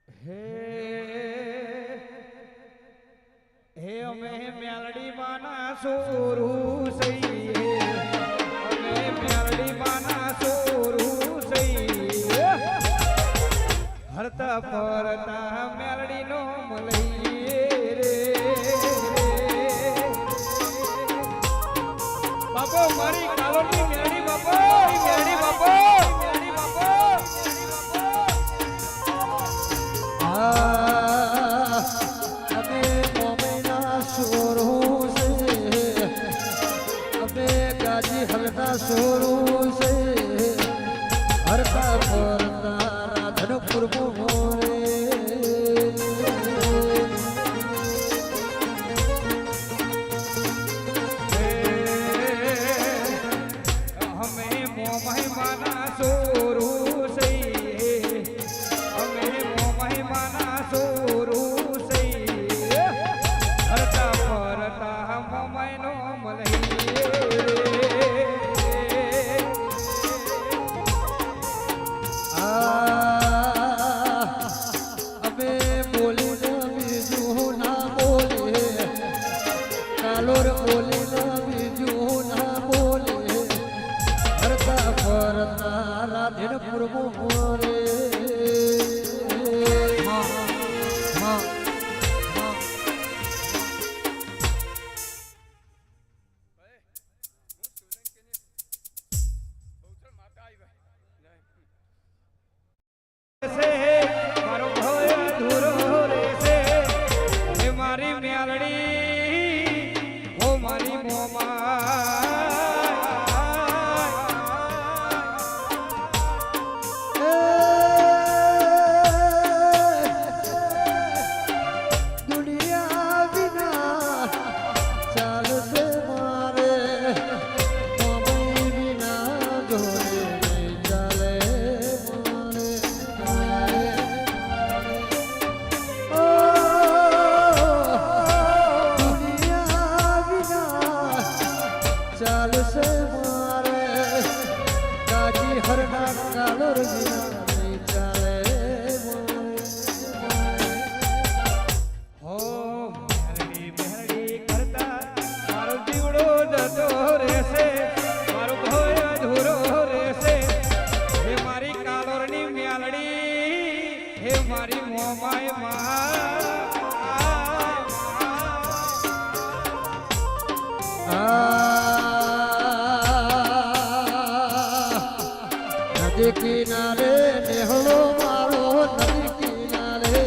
હે અમે મેલડી માના સોરું સઈએ અમે મેલડી માના સોરું સઈએ હરતા ફરતા મેલડી નો મલઈએ રે બાપો મારી કાલોની મેલડી બાપો મેલડી બાપો મેલડી બાપો સોરું છે હરતા ફરતા રાધનપુર મોરે અમે મોમહિમાના સોરું સઈએ અમે મોમહિમાના સોરું સઈએ હરતા ફરતા મોમયનો મલઈએ કાલોર બોલે બીજું ના બોલે હરતા ફરતા રાધનપુર મોરે મારો ભોય અધૂરો રહેશે હે મારી મેલડી ઓ મારી દુનિયા વિના ચાલશે મારે વિના જોડે નહીં ચાલે ચાલશે મારે કાજી હરના કાલોર વિના નહીં ચાલે હો મેલડી મેલડી કરતા મારો જીવડો જતો રહેશે મારો ભોય અધૂરો રહેશે હે મારી કાલોરની મેલડી હે મારી મોમાય નદી કિનારે નેહળો મારો નદી કિનારે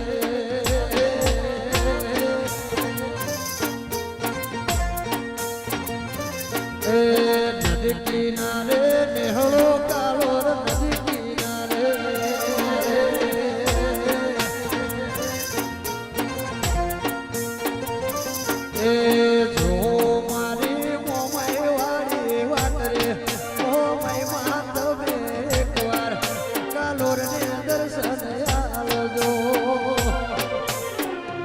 એ નદી કિનારે નેહળો કાલોર નદી કિનારે એ જો મારી મોમાઈ વાળી વાત રે મોમાઈ માધવે એકવાર કાલોર ને દર્શન આલજો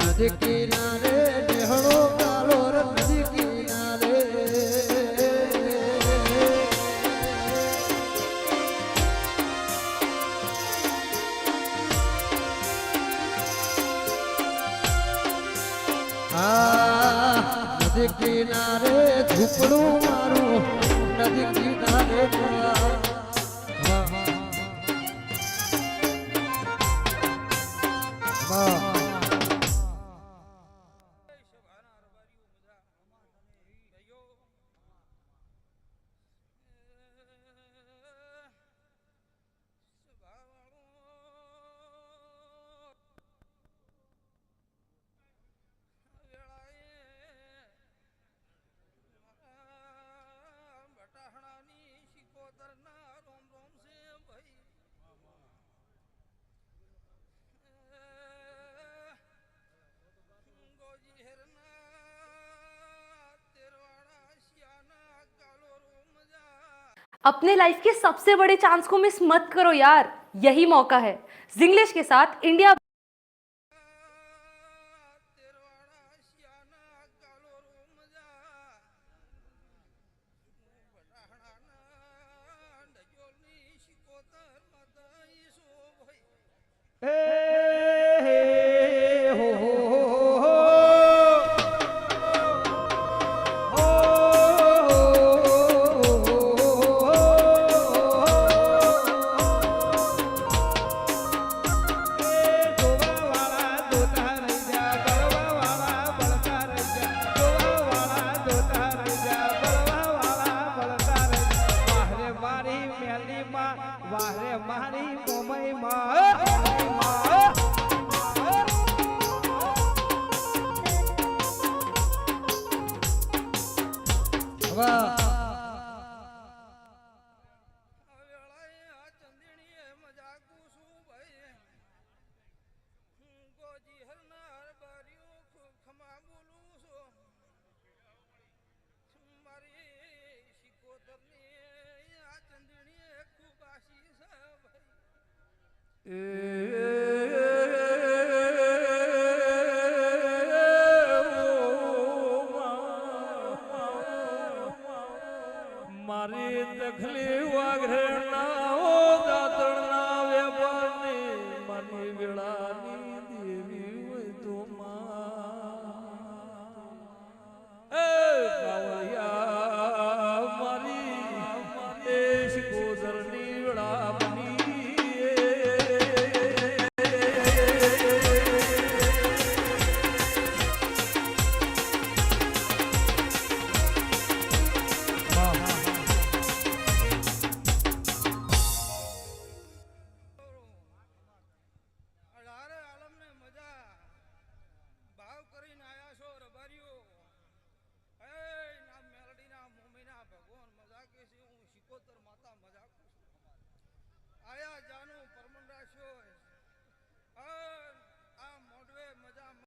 નદી કિનારે નેહળો કાલોર નદી કિનારે નદી કિનારે ઝૂંપડું મારું નદી કિનારે अपने लाइफ के सबसे बड़े चांस को मिस मत करो यार, यही मौका है जिंग्लिश के साथ इंडिया। હે મેલની માં વાહરે મારી મોમઈ માં વાહ મારી તકલીફ વાઘરે